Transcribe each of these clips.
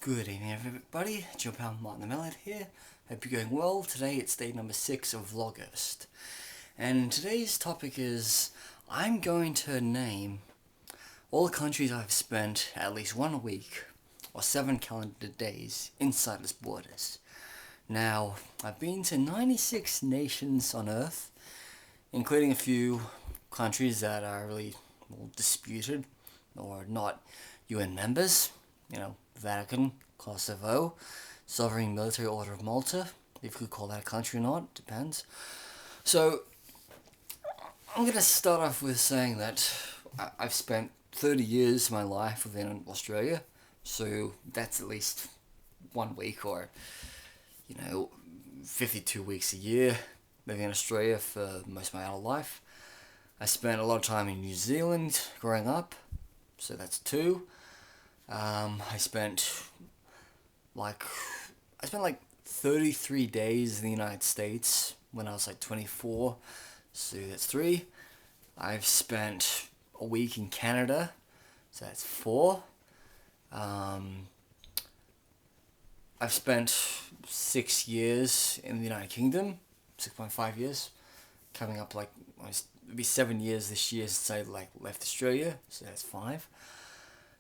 Good evening everybody, it's your pal Martin the Metalhead here. Hope you're going well. Today it's day number 6 of Vlogust. And today's topic is, I'm going to name all the countries I've spent at least 1 week or 7 calendar days inside its borders. Now, I've been to 96 nations on Earth, including a few countries that are really disputed or not UN members. You know, Vatican, Kosovo, Sovereign Military Order of Malta, if you could call that a country or not, depends. So, I'm going to start off with saying that I've spent 30 years of my life within Australia, so that's at least 1 week or, 52 weeks a year living in Australia for most of my adult life. I spent a lot of time in New Zealand growing up, so that's 2. I spent like 33 days in the United States when I was like 24, so that's 3. I've spent a week in Canada, so that's 4. I've spent 6 years in the United Kingdom, 6.5 years, coming up it'll be 7 years this year since I left Australia, so that's 5.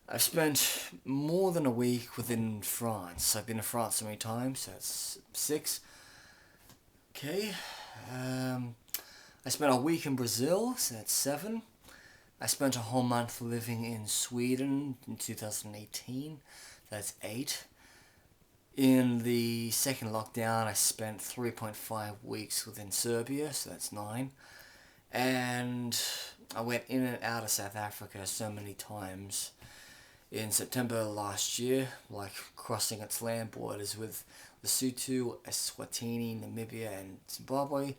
I've spent more than a week within France. I've been to France so many times, so that's 6. Okay. I spent a week in Brazil, so that's 7. I spent a whole month living in Sweden in 2018, that's 8. In the second lockdown, I spent 3.5 weeks within Serbia, so that's 9. And I went in and out of South Africa so many times. In September last year, crossing its land borders with Lesotho, Eswatini, Namibia, and Zimbabwe.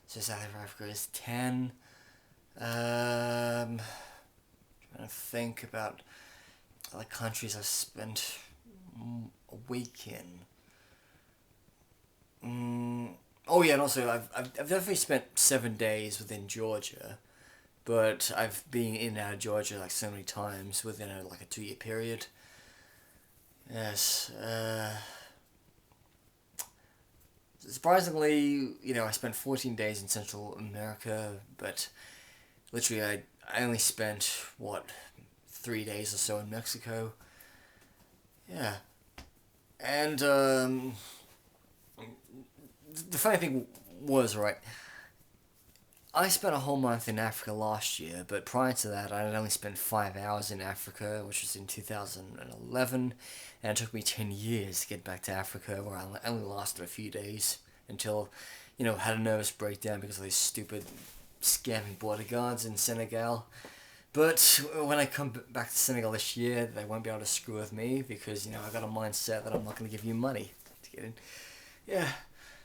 So South Africa is 10. Trying to think about other countries I've spent a week in. Oh yeah, and also I've definitely spent 7 days within Georgia. But I've been in and out of Georgia so many times within a 2-year period. Yes. Surprisingly, I spent 14 days in Central America, but literally I only spent, 3 days or so in Mexico. Yeah. And, the funny thing was, right, I spent a whole month in Africa last year, but prior to that, I had only spent 5 hours in Africa, which was in 2011, and it took me 10 years to get back to Africa, where I only lasted a few days until, had a nervous breakdown because of these stupid scamming border guards in Senegal. But when I come back to Senegal this year, they won't be able to screw with me because, I got a mindset that I'm not going to give you money to get in. Yeah.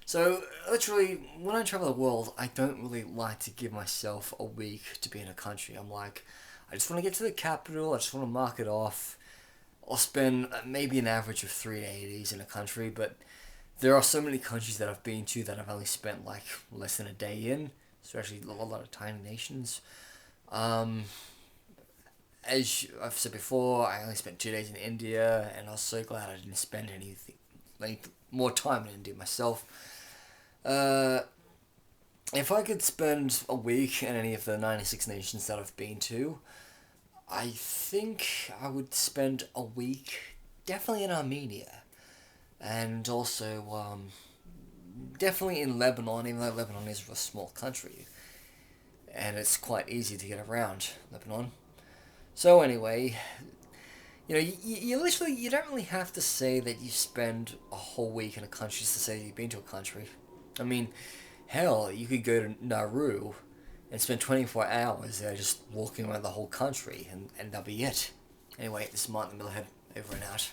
So, literally, when I travel the world, I don't really like to give myself a week to be in a country. I'm like, I just want to get to the capital, I just want to mark it off. I'll spend maybe an average of 3 days in a country, but there are so many countries that I've been to that I've only spent less than a day in, especially a lot of tiny nations. As I've said before, I only spent 2 days in India, and I was so glad I didn't spend any more time in India myself. If I could spend a week in any of the 96 nations that I've been to, I think I would spend a week definitely in Armenia, and also definitely in Lebanon, even though Lebanon is a small country, and it's quite easy to get around Lebanon. So anyway, you literally, you don't really have to say that you spend a whole week in a country just to say you've been to a country. I mean, hell, you could go to Nauru and spend 24 hours there just walking around the whole country, and that'll be it. Anyway, this is Martin the Metalhead, over and out.